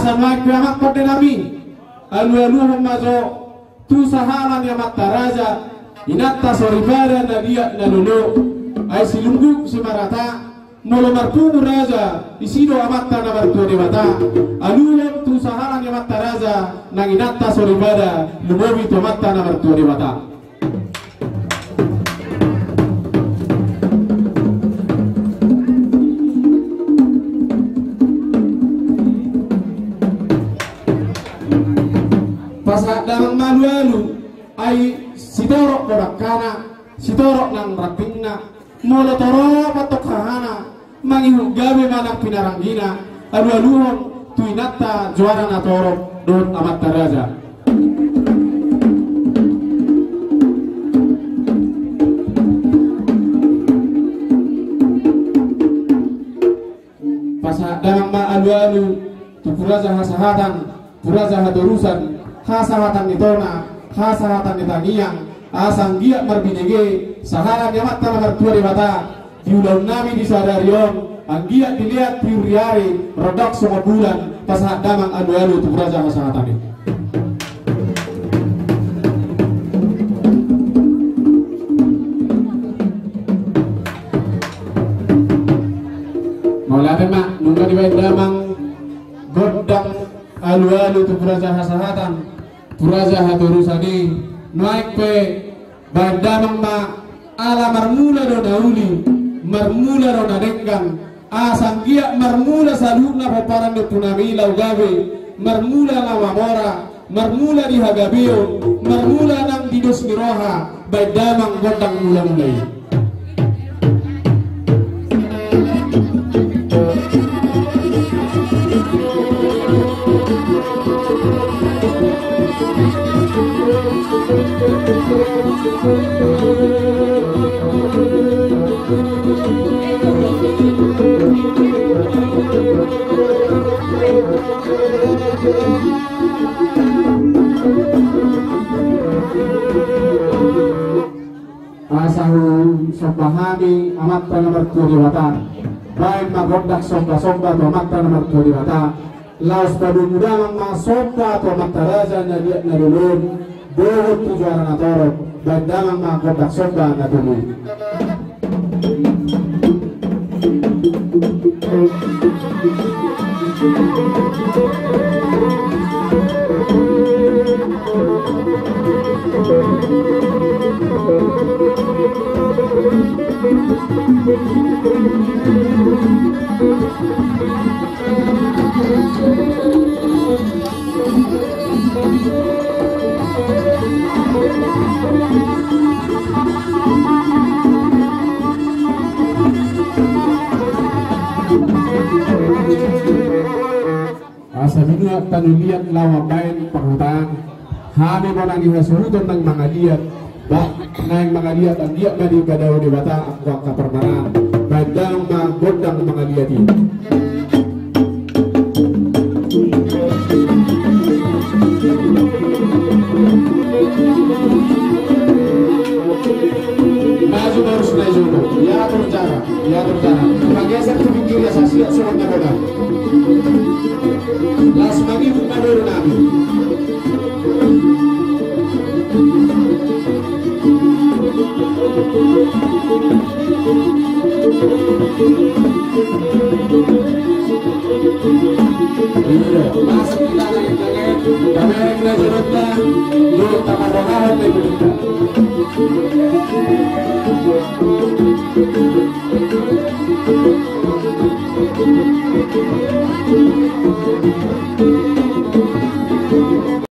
Sama kiamat pada Nabi alu-alu mazo tu saharan ya mataraja inatta soribara nadia nalulu ay silunggu simarata molo martu raja isido amatta na martu dewata alu tu saharan ya mataraja nang inatta soribara lumobi to matta na martu dewata. Pasadang malu-alu ay sitorok borakana sitorok nang rapingna molo toro patok kahana mangihu gawe manak pinaranggina alu-aluhon tuinatta juara na torok dot amat taraja. Pasadang malu-alu tu puraja hasahatan puraja hadorusan hasahatan itona hasahatan itaniang asang giak marbinege saharan yamat tanah martua debata diulang nami disadarion anggiak dilihat piuriari rodak semua bulan pasahat damang adu-adu tu puraja hasahatan ini. Maulana mak nunggu dibaik damang godang adu-adu tu puraja hasahatan puraja haturusani naik pe badamang ma ala marmula do dauli marmula do nadenggang asang gia marmula saluna paparan do tunami lau gawe marmula lawamora marmula di hagabio marmula nang didos miroha badamang godang mula-mulai. Asahu sombahami amat tanah bertuliwata baik magodak somba-somba atau amat tanah bertuliwata laos padu mudamang ma somba atau amat taraja nalulun dohut tujuan natorok baik damang magodak somba natulun. Asa minua tanuliat lawa bain pangutang hami mo nang ihasuruton ng mga diat ba nang mga diat ang diat badi gadaw di bata ang kapermanan badang magodang mga diat ini. Maju terus naik ya berjalan, bergeser ke pinggir ya saya siap surat nakoda.